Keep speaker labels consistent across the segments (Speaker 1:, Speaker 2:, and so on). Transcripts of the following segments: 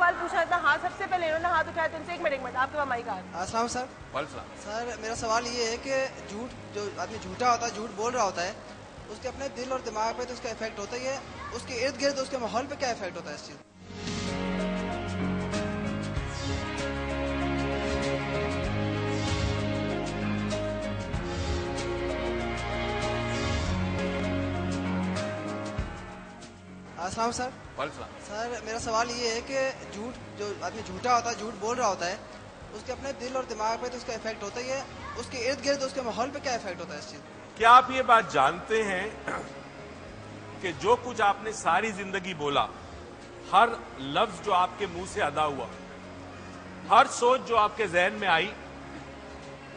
Speaker 1: सवाल पूछना था। हाँ, सबसे पहले इन्होंने हाथ उठाया तो उनसे एक मिनट आपके पास माइक आ रहा है।
Speaker 2: अस्सलाम सर। सर मेरा सवाल ये है कि झूठ, जो आदमी झूठा होता है, झूठ बोल रहा होता है, उसके अपने दिल और दिमाग पे तो उसका इफेक्ट होता ही है, उसके इर्द गिर्द उसके माहौल पे क्या इफेक्ट होता है इस चीज? अस्सलाम सर। सर मेरा सवाल ये है कि झूठ, जो आदमी झूठा होता है, झूठ बोल रहा होता है, उसके अपने दिल और दिमाग पे तो उसका इफेक्ट होता ही है, उसके इर्द गिर्द उसके माहौल पे क्या इफेक्ट होता है इस चीज?
Speaker 3: क्या आप ये बात जानते हैं कि जो कुछ आपने सारी जिंदगी बोला, हर लफ्ज जो आपके मुंह से अदा हुआ, हर सोच जो आपके जहन में आई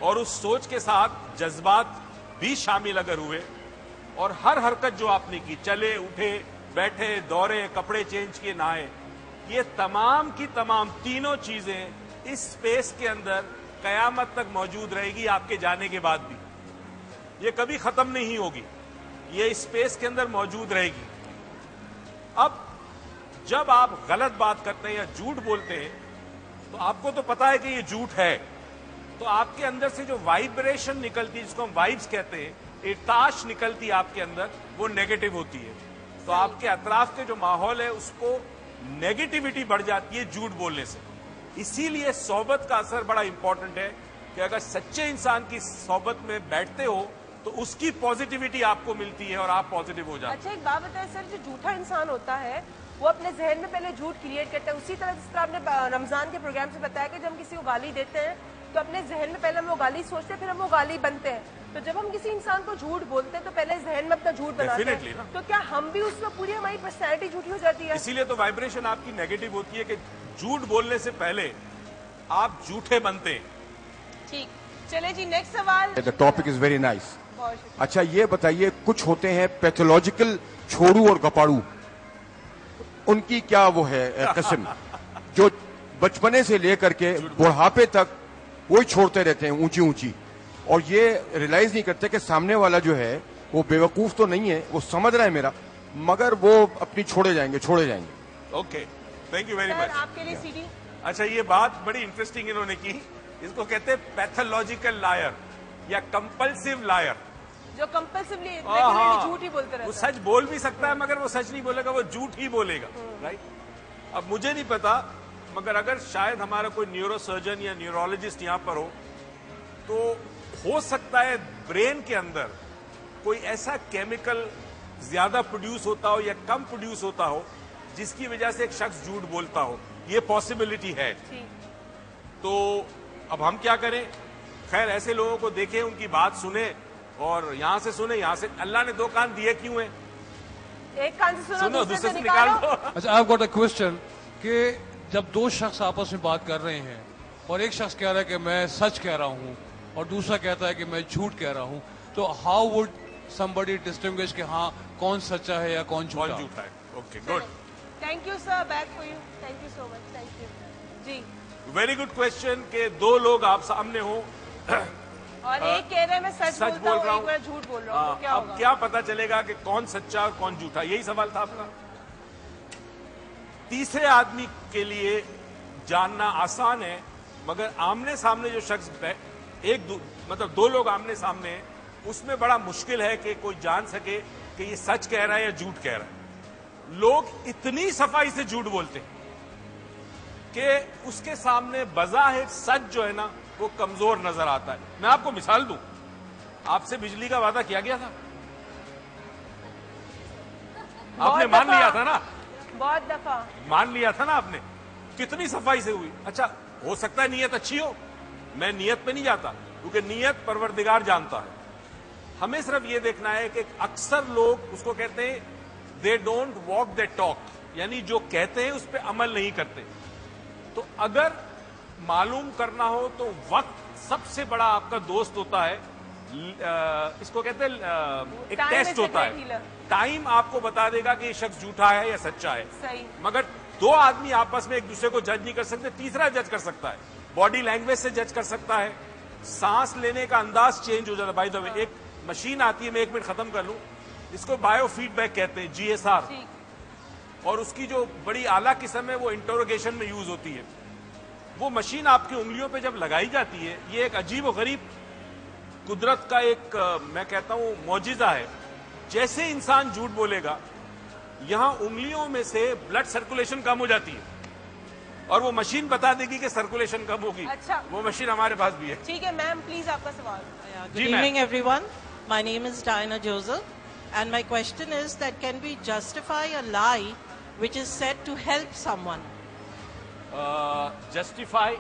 Speaker 3: और उस सोच के साथ जज्बात भी शामिल अगर हुए, और हर हरकत जो आपने की, चले उठे बैठे दौड़े कपड़े चेंज किए नहाए, ये तमाम की तमाम तीनों चीजें इस स्पेस के अंदर कयामत तक मौजूद रहेगी, आपके जाने के बाद भी ये कभी खत्म नहीं होगी, ये इस स्पेस के अंदर मौजूद रहेगी। अब जब आप गलत बात करते हैं या झूठ बोलते हैं तो आपको तो पता है कि ये झूठ है, तो आपके अंदर से जो वाइब्रेशन निकलती है, जिसको हम वाइब्स कहते हैं, इर्ताश निकलती है आपके अंदर, वो नेगेटिव होती है। तो आपके अतराफ के जो माहौल है उसको नेगेटिविटी बढ़ जाती है झूठ बोलने से। इसीलिए सोबत का असर बड़ा इंपॉर्टेंट है कि अगर सच्चे इंसान की सोबत में बैठते हो तो उसकी पॉजिटिविटी आपको मिलती है और आप पॉजिटिव हो जाते हैं।
Speaker 1: अच्छा, एक बात बताए सर, जो झूठा इंसान होता है वो अपने जहन में पहले झूठ क्रिएट करता है, उसी तरह जिस तरह आपने रमजान के प्रोग्राम से बताया कि जब हम किसी को गाली देते हैं तो अपने जहन में पहले हम वो गाली सोचते हैं, फिर हम वो गाली बनते हैं। तो जब हम किसी इंसान को झूठ बोलते हैं तो पहले जहन में अपना झूठ बनाते हैं, तो क्या हम भी उसमें पूरी हमारी पर्सनैलिटी झूठी हो जाती है?
Speaker 3: इसीलिए तो वाइब्रेशन आपकी नेगेटिव होती है कि झूठ बोलने से पहले आप झूठे बनते हैं।
Speaker 1: ठीक, चले जी नेक्स्ट सवाल।
Speaker 4: The topic is very nice. अच्छा ये बताइए, कुछ होते हैं पैथोलॉजिकल छोड़ू और गपाड़ू, उनकी क्या वो है किस्म, जो बचपने से लेकर के बुढ़ापे तक वही छोड़ते रहते हैं ऊंची ऊंची, और ये रियलाइज नहीं करते कि सामने वाला जो है वो बेवकूफ तो नहीं है, वो समझ रहा है मेरा, मगर वो अपनी छोड़े जाएंगे।
Speaker 3: Okay, thank you very much.
Speaker 1: आपके लिए सीडी।
Speaker 3: अच्छा, ये बात बड़ी इंटरेस्टिंग इन्होंने की, इसको कहते हैं पैथोलॉजिकल लायर या कंपल्सिव लायर,
Speaker 1: जो कंपल्सिवली झूठ ही बोलते रहता है।
Speaker 3: वो सच बोल भी सकता है मगर वो सच नहीं बोलेगा, वो झूठ ही बोलेगा, राइट। अब मुझे नहीं पता, मगर अगर शायद हमारा कोई न्यूरो सर्जन या न्यूरोलॉजिस्ट यहां पर हो तो हो सकता है ब्रेन के अंदर कोई ऐसा केमिकल ज्यादा प्रोड्यूस होता हो या कम प्रोड्यूस होता हो जिसकी वजह से एक शख्स झूठ बोलता हो, ये पॉसिबिलिटी है। तो अब हम क्या करें? खैर, ऐसे लोगों को देखें, उनकी बात सुने, और यहां से सुने, यहां से। अल्लाह ने दो कान दिए क्यों हैं?
Speaker 1: एक कान से
Speaker 3: सुनो, दूसरे से निकाल दो।
Speaker 5: अच्छा, आई गॉट अ क्वेश्चन कि जब दो शख्स आपस में बात कर रहे हैं और एक शख्स कह रहा है कि मैं सच कह रहा हूं और दूसरा कहता है कि मैं झूठ कह रहा हूं, तो हाउ वुड somebody distinguish कि हाँ कौन सच्चा है या कौन झूठा
Speaker 3: है? Okay, good,
Speaker 1: thank you sir, back for you, thank you so much, thank you ji.
Speaker 3: Very good question कि दो लोग आप सामने हो
Speaker 1: और एक कह रहे हैं मैं सच बोल रहा हूँ, एक झूठ बोल रहा हूँ, क्या
Speaker 3: अब क्या पता चलेगा कि कौन सच्चा और कौन झूठा? यही सवाल था आपका। तीसरे आदमी के लिए जानना आसान है, मगर आमने सामने जो शख्स मतलब दो लोग आमने सामने हैं, उसमें बड़ा मुश्किल है कि कोई जान सके कि ये सच कह रहा है या झूठ कह रहा है। लोग इतनी सफाई से झूठ बोलते हैं कि उसके सामने बज़ाहिर सच जो है ना वो कमजोर नजर आता है। मैं आपको मिसाल दूं, आपसे बिजली का वादा किया गया था, आपने मान लिया था ना,
Speaker 1: बहुत दफा
Speaker 3: मान लिया था ना आपने, कितनी सफाई से हुई। अच्छा, हो सकता है नीयत अच्छी हो, मैं नीयत पे नहीं जाता, क्योंकि नीयत परवरदिगार जानता है। हमें सिर्फ ये देखना है कि अक्सर लोग उसको कहते हैं they don't walk they talk, यानी जो कहते हैं उस पर अमल नहीं करते। तो अगर मालूम करना हो तो वक्त सबसे बड़ा आपका दोस्त होता है, इसको कहते हैं एक टेस्ट होता है। टाइम आपको बता देगा कि ये शख्स झूठा है या सच्चा है।
Speaker 1: सही।
Speaker 3: मगर दो आदमी आपस में एक दूसरे को जज नहीं कर सकते, तीसरा जज कर सकता है, बॉडी लैंग्वेज से जज कर सकता है, सांस लेने का अंदाज चेंज हो जाता है। बाय द वे, एक मशीन आती है, मैं 1 मिनट खत्म कर लूं, इसको बायो फीडबैक कहते हैं, GSR। اور اس کی جو بڑی اعلیٰ قسم ہے وہ انٹروگیشن میں یوز ہوتی ہے. وہ مشین آپ کی انگلیوں پہ جب لگائی جاتی ہے, یہ ایک عجیب و غریب قدرت کا ایک میں کہتا ہوں معجزہ ہے. جیسے انسان جھوٹ بولے گا, یہاں انگلیوں میں سے بلڈ سرکولیشن کم ہو جاتی ہے اور وہ مشین بتا دے گی کہ سرکولیشن کم ہوگی.
Speaker 1: اچھا,
Speaker 3: وہ مشین ہمارے پاس بھی ہے.
Speaker 1: ٹھیک ہے میم, پلیز آپ کا سوال.
Speaker 6: Good evening, everyone. My name is Diana Joseph, and my question is that can we justify a lie which is said to help someone?
Speaker 3: Justify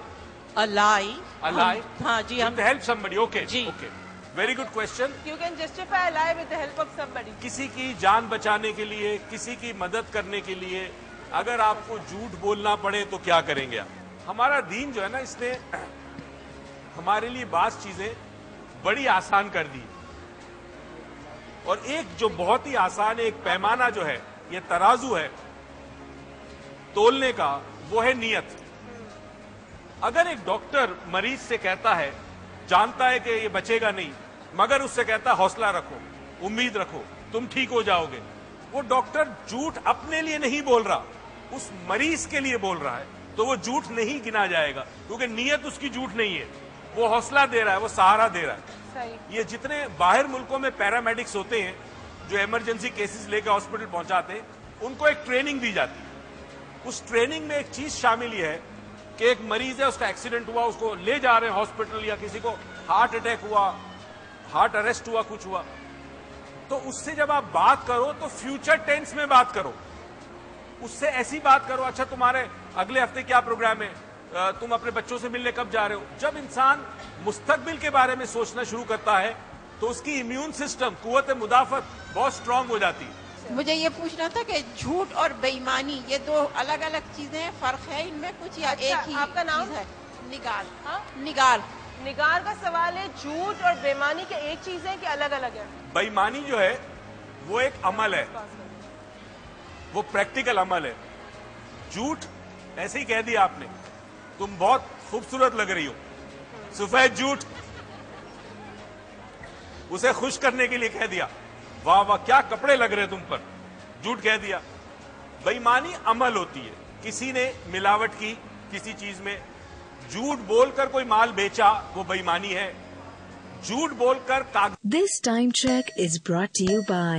Speaker 6: a lie.
Speaker 3: A lie?
Speaker 6: हाँ जी, हम
Speaker 3: to help somebody. Okay.
Speaker 6: Ji.
Speaker 3: Okay. Very good question.
Speaker 1: You can justify a lie with the help of somebody.
Speaker 3: کسی کی جان بچانے کے لیے, کسی کی مدد کرنے کے لیے اگر آپ کو جھوٹ بولنا پڑے تو کیا کریں گے آپ؟ ہمارا دین جو ہے نا, اس نے ہمارے لیے بعض چیزیں بڑی آسان کر دی, اور ایک جو بہت ہی آسان ہے, ایک پیمانہ جو ہے, یہ ترازو ہے تولنے کا, وہ ہے نیت. اگر ایک ڈاکٹر مریض سے کہتا ہے, جانتا ہے کہ یہ بچے گا نہیں, مگر اس سے کہتا ہے حوصلہ رکھو, امید رکھو, تم ٹھیک ہو جاؤ گے, وہ ڈاکٹر جھوٹ اپنے لیے نہیں بول رہا, اس مریض کے لیے بول رہا ہے, تو وہ جھوٹ نہیں گنا جائے گا, کیونکہ نیت اس کی جھوٹ نہیں ہے, وہ حوصلہ دے رہا ہے, وہ سہارا دے رہا ہے.
Speaker 1: صحیح.
Speaker 3: یہ جتنے باہر ملکوں میں پیرامیڈکس ہوتے ہیں جو ایمرجنسی کیسز لے کے ہاسپٹل پہنچاتے ہیں, ان کو ایک ٹریننگ دی جاتی ہے. اس ٹریننگ میں ایک چیز شامل یہ ہے کہ ایک مریض ہے, اس کا ایکسیڈنٹ ہوا, اس کو لے جا رہے ہیں ہاسپٹل, یا کسی کو ہارٹ اٹیک ہوا, ہارٹ اریسٹ ہوا, کچھ ہوا, تو اس سے جب آپ بات کرو تو فیوچر ٹینس میں بات کرو. اس سے ایسی بات کرو, اچھا تمہارے اگلے ہفتے کیا پروگرام ہے, تم اپنے بچوں سے ملنے کب جا رہے ہو. جب انسان مستقبل کے بارے میں سوچنا شروع کرتا ہے تو اس کی امیون سسٹم, قوت مدافعت بہت اسٹرانگ ہو جاتی ہے.
Speaker 7: مجھے یہ پوچھنا تھا کہ جھوٹ اور بے ایمانی یہ دو الگ الگ چیزیں ہیں, فرق ہے ان میں کچھ یا ایک ہی؟
Speaker 1: آپ کا نام
Speaker 7: چیز ہے نگار.
Speaker 1: ہاں,
Speaker 7: نگار.
Speaker 1: نگار کا سوال ہے, جھوٹ اور بے ایمانی کے ایک چیز ہے کہ الگ الگ ہے؟
Speaker 3: بے ایمانی جو ہے وہ ایک عمل ہے, وہ پریکٹیکل عمل ہے. جھوٹ ایسے ہی کہہ دیا آپ نے, تم بہت خوبصورت لگ رہی ہو, سفید جھوٹ, اسے خوش کرنے کے لیے کہہ دیا, واہ واہ کیا کپڑے لگ رہے تم پر, جھوٹ کہہ دیا. بے ایمانی عمل ہوتی ہے, کسی نے ملاوٹ کی کسی چیز میں, جھوٹ بول کر کوئی مال بیچا, وہ بے ایمانی ہے. جھوٹ بول کر
Speaker 8: This time check is brought to you by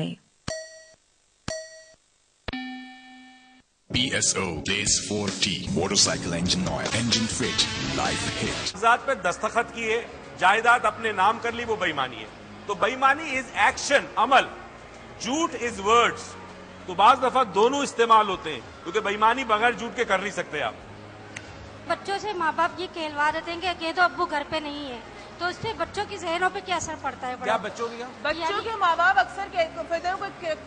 Speaker 9: BSO Days 4T Motorcycle Engine Oil, Engine Fit, Life Hit.
Speaker 3: ذات پہ دستخط کیے, جائیداد اپنے نام کر لی, وہ بے ایمانی ہے. تو بے ایمانی از ایکشن, عمل, جھوٹ از ورڈز. تو بعض دفعہ دونوں استعمال ہوتے ہیں, کیونکہ بے ایمانی بغیر جھوٹ کے کر نہیں سکتے آپ.
Speaker 10: بچوں سے ماں باپ یہ کہلوا دیتے ہیں کہ کہہ دو ابو گھر پہ نہیں ہے, تو اس سے بچوں کی ذہنوں پہ کیا اثر پڑتا ہے؟
Speaker 3: کیا بچوں کی؟
Speaker 1: بچوں کے ماں باپ اکثر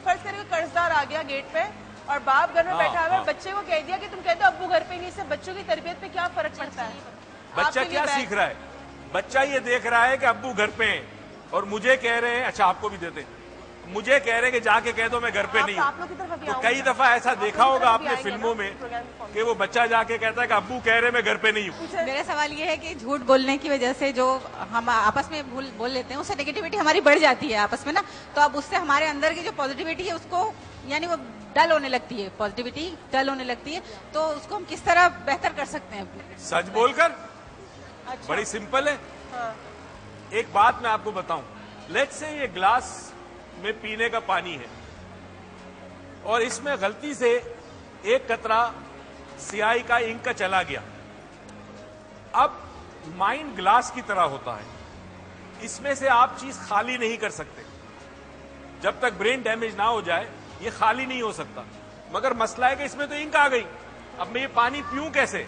Speaker 1: فرض کرے قرضدار آ گیا گیٹ پہ اور باپ گھر میں بیٹھا ہوا ہے, بچے کو کہہ دیا کہ تم کہہ دو ابو گھر پہ نہیں, اس سے بچوں کی تربیت پہ کیا فرق پڑتا ہے؟
Speaker 3: بچہ کیا سیکھ رہا ہے؟ بچہ یہ دیکھ رہا ہے کہ ابو گھر پہ ہیں اور مجھے کہہ رہے ہیں, اچھا آپ کو بھی دیتے, مجھے کہہ رہے ہیں کہ جا کے کہہ دو میں گھر پہ نہیں ہوں. تو کئی دفعہ ایسا دیکھا ہوگا آپ نے فلموں میں کہ وہ بچہ جا کے کہتا ہے کہ ابو کہہ رہے میں گھر پہ نہیں ہوں.
Speaker 7: میرا سوال یہ ہے کہ جھوٹ بولنے کی وجہ سے جو ہم آپس میں بول لیتے ہیں اس سے نیگیٹیوٹی ہماری بڑھ جاتی ہے آپس میں نا, تو اب اس سے ہمارے اندر کی جو پازیٹیوٹی ہے اس کو یعنی وہ ڈل ہونے لگتی ہے, پازیٹیوٹی ڈل ہونے لگتی ہے, تو اس کو ہم کس طرح بہتر کر سکتے ہیں؟
Speaker 3: سچ بول کر. بڑی سمپل ہے. ایک بات میں آپ کو بتاؤں, لیٹس سے یہ گلاس میں پینے کا پانی ہے اور اس میں غلطی سے ایک قطرہ سیاہی کا انک کا چلا گیا. اب مائنڈ گلاس کی طرح ہوتا ہے, اس میں سے آپ چیز خالی نہیں کر سکتے. جب تک برین ڈیمیج نہ ہو جائے یہ خالی نہیں ہو سکتا. مگر مسئلہ ہے کہ اس میں تو انک آ گئی, اب میں یہ پانی پیوں کیسے؟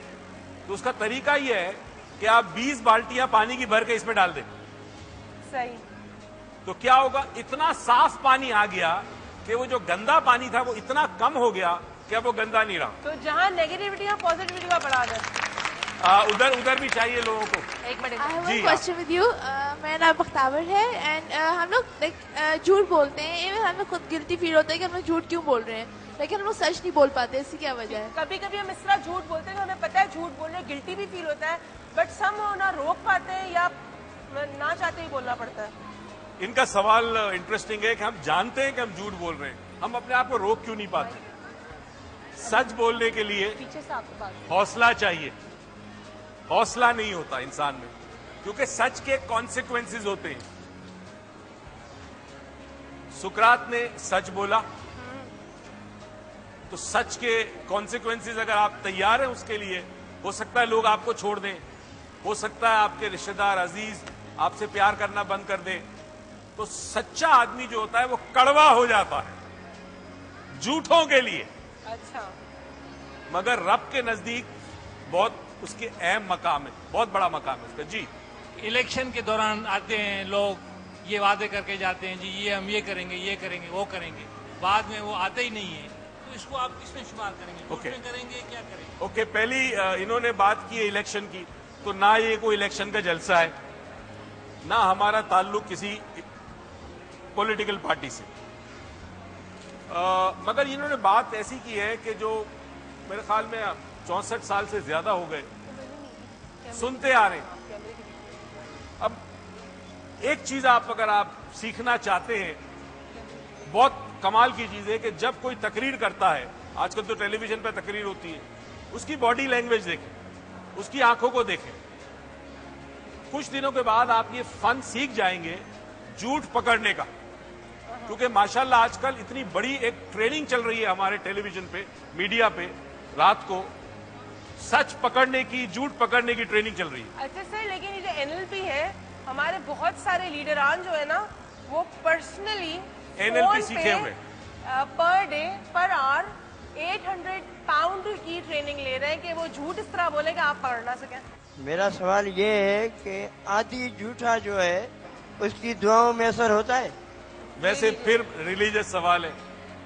Speaker 3: تو اس کا طریقہ یہ ہے کہ آپ 20 بالٹیاں پانی کی بھر کے اس میں ڈال دیں.
Speaker 1: صحیح.
Speaker 3: تو کیا ہوگا, اتنا صاف پانی آ گیا کہ وہ جو گندا پانی تھا وہ اتنا کم ہو گیا کہ اب وہ گندا نہیں رہا.
Speaker 1: تو جہاں نیگیٹیوٹی ہے پازیٹیوٹی کا بڑھا دیں.
Speaker 3: ادھر بھی چاہیے لوگوں کو.
Speaker 1: ایک منٹ.
Speaker 11: میرا نام بختاور ہے اینڈ ہم لوگ جھوٹ بولتے ہیں, ایون ہمیں خود گلٹی فیل ہوتا ہے کہ ہم لوگ جھوٹ کیوں بول رہے ہیں, لیکن ہم لوگ سچ نہیں بول پاتے. اس کی کیا وجہ ہے؟
Speaker 1: کبھی کبھی ہم اس طرح جھوٹ بولتے ہیں کہ ہمیں پتہ ہے جھوٹ بولنے گلٹی بھی فیل ہوتا ہے, بٹ سم نہ روک پاتے ہیں یا نہ چاہتے ہی بولنا پڑتا ہے.
Speaker 3: ان کا سوال انٹرسٹنگ ہے کہ ہم جانتے ہیں کہ ہم جھوٹ بول رہے ہیں, ہم اپنے آپ کو روک کیوں نہیں پاتے؟ सच बोलने के लिए हौसला चाहिए. हौसला नहीं होता इंसान में, क्योंकि सच के कॉन्सिक्वेंसेस होते हैं. सुकरात ने सच बोला, तो सच के कॉन्सिक्वेंसेस अगर आप तैयार हैं उसके लिए, हो सकता है लोग आपको छोड़ दें, हो सकता है आपके रिश्तेदार अजीज आपसे प्यार करना बंद कर दें. तो सच्चा आदमी जो होता है वो कड़वा हो जाता है झूठों के लिए.
Speaker 1: अच्छा.
Speaker 3: मगर रब के नजदीक बहुत उसके अहम मकाम है, बहुत बड़ा मकाम है उसका. जी.
Speaker 12: इलेक्शन के दौरान आते हैं लोग, ये वादे करके जाते हैं, जी ये हम ये करेंगे वो करेंगे, बाद में वो आते ही नहीं है. तो इसको आप किसमें शुमार करेंगे? उसमें करेंगे, क्या करेंगे?
Speaker 3: ओके, पहली इन्होंने बात की है इलेक्शन की, तो ना ये कोई इलेक्शन का जलसा है, ना हमारा ताल्लुक किसी पॉलिटिकल पार्टी से. मगर इन्होंने बात ऐसी की है कि जो मेरे ख्याल में 64 साल से ज्यादा हो गए सुनते आ रहे हैं. अब एक चीज अगर आप सीखना चाहते हैं, बहुत कमाल की चीज है कि जब कोई तकरीर करता है, आजकल तो टेलीविजन पर तकरीर होती है, उसकी बॉडी लैंग्वेज देखें, उसकी आंखों को देखें. कुछ दिनों के बाद आप ये फन सीख जाएंगे झूठ पकड़ने का, क्योंकि माशाल्लाह आजकल इतनी बड़ी एक ट्रेनिंग चल रही है हमारे टेलीविजन पे, मीडिया पे, रात को सच पकड़ने की, झूठ पकड़ने की ट्रेनिंग चल रही है.
Speaker 1: अच्छा सर, लेकिन ये जो एनएलपी है, हमारे बहुत सारे लीडरान जो है ना, वो पर्सनली
Speaker 3: एनएलपी सीखे हुए
Speaker 1: per day per hour 800 pound की ट्रेनिंग ले रहे हैं कि वो झूठ इस तरह बोले कि आप पकड़ ना सकें.
Speaker 13: मेरा सवाल ये है कि आधी झूठा जो है उसकी दुआओं में असर होता है?
Speaker 3: वैसे फिर रिलीजियस सवाल है.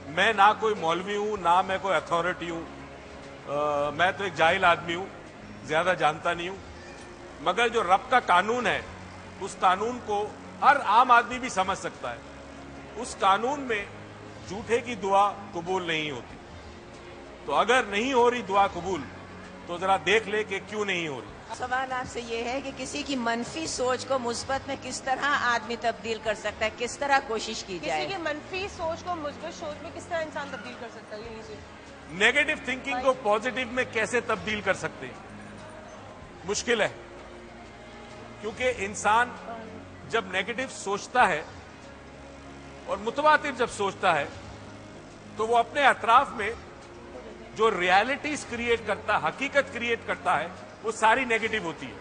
Speaker 3: मैं ना कोई मौलवी हूं, ना मैं कोई अथॉरिटी हूं, मैं तो एक जाहिल आदमी हूं, ज्यादा जानता नहीं हूं. मगर जो रब का कानून है, उस कानून को हर आम आदमी भी समझ सकता है. उस कानून में झूठे की दुआ कबूल नहीं होती. तो अगर नहीं हो रही दुआ कबूल, तो जरा देख ले कि क्यों नहीं हो रही.
Speaker 14: सवाल आपसे ये है कि किसी की मनफी सोच को मुस्बत में किस तरह आदमी तब्दील कर सकता है, किस तरह कोशिश की जाए?
Speaker 1: किसी की मनफी सोच को मुस्बत सोच में किस तरह इंसान तब्दील कर सकता है? ये
Speaker 3: नेगेटिव थिंकिंग को पॉजिटिव में कैसे तब्दील कर सकते हैं? मुश्किल है, क्योंकि इंसान जब नेगेटिव सोचता है और मुतवातिर जब सोचता है, तो वो अपने अतराफ में जो रियलिटीज क्रिएट करता है, हकीकत क्रिएट करता है, वो सारी नेगेटिव होती है.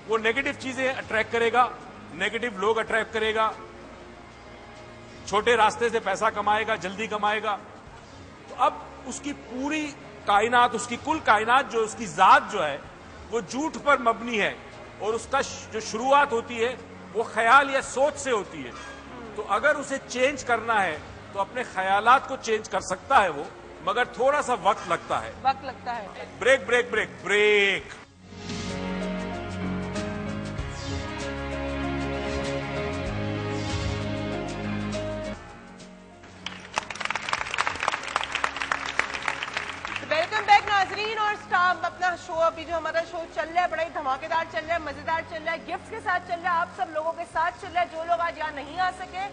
Speaker 3: वो नेगेटिव चीजें अट्रैक्ट करेगा, नेगेटिव लोग अट्रैक्ट करेगा, छोटे रास्ते से पैसा कमाएगा, जल्दी कमाएगा. तो अब उसकी पूरी कायनात, उसकी कुल कायनात जो उसकी जात जो है, वो झूठ पर मबनी है, और उसका जो शुरुआत होती है वो ख्याल या सोच से होती है. तो अगर उसे चेंज करना है तो अपने ख्यालात को चेंज कर सकता है वो, मगर थोड़ा सा वक्त लगता है. Break break break break.
Speaker 1: Welcome back नाजरीन और स्टाफ. अपना शो, अभी जो हमारा शो चल रहा है, बड़ा ही धमाकेदार चल रहा है, मजेदार चल रहा है, गिफ्ट के साथ चल रहा है, आप सब लोगों के साथ चल रहा है. जो लोग आज यहाँ नहीं आ सके,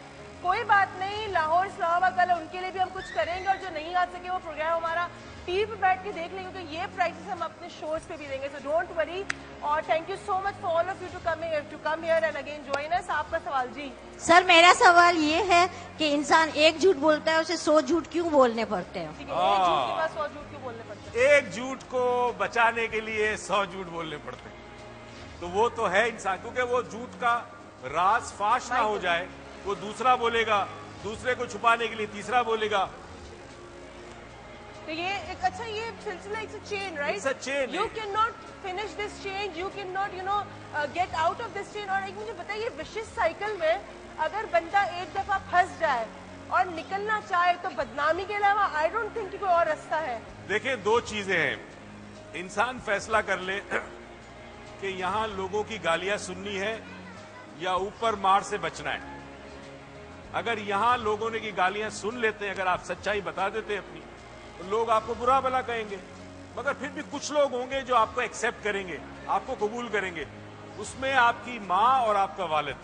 Speaker 1: कोई बात नहीं, लाहौर इस्लामाबाद वाले उनके लिए भी हम कुछ करेंगे, और जो नहीं आ सके वो प्रोग्राम हमारा टीवी पे बैठ के देख लेंगे, क्योंकि ये प्राइसेस हम अपने शोज पे भी देंगे. सो डोंट वरी, और thank you so much for all of you to come here and again join us. आपका सवाल? जी
Speaker 15: सर, मेरा सवाल ये है कि इंसान एक झूठ बोलता है, उसे 100 झूठ क्यों बोलने पड़ते हैं?
Speaker 1: एक झूठ के बाद 100 झूठ क्यों बोलने पड़ते हैं?
Speaker 3: एक झूठ को बचाने के लिए 100 झूठ बोलने पड़ते हैं. तो वो तो है इंसान, क्योंकि वो झूठ का राज फाश ना हो जाए, वो दूसरा बोलेगा, दूसरे को छुपाने के लिए तीसरा बोलेगा.
Speaker 1: तो ये एक अच्छा, ये सिलसिला, it's a chain, right?
Speaker 3: It's a chain.
Speaker 1: You can not finish this chain, you can not get out of this chain. और एक मुझे बताइए, विशिष्ट साइकिल में अगर बंदा एक दफा फंस जाए और निकलना चाहे, तो बदनामी के अलावा आई डोंट थिंक कोई और रास्ता है.
Speaker 3: देखिए, दो चीजें हैं. इंसान फैसला कर ले कि यहां लोगों की गालियां सुननी है या ऊपर मार से बचना है. अगर यहां लोगों ने की गालियां सुन लेते हैं, अगर आप सच्चाई बता देते हैं अपनी, तो लोग आपको बुरा भला कहेंगे, मगर फिर भी कुछ लोग होंगे जो आपको एक्सेप्ट करेंगे, आपको कबूल करेंगे. उसमें आपकी माँ और आपका वालिद.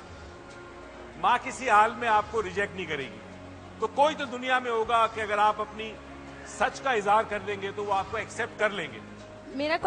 Speaker 3: माँ किसी हाल में आपको रिजेक्ट नहीं करेगी. तो कोई तो दुनिया में होगा कि अगर आप अपनी सच का इजहार कर देंगे तो वो आपको एक्सेप्ट कर लेंगे.
Speaker 16: मेरा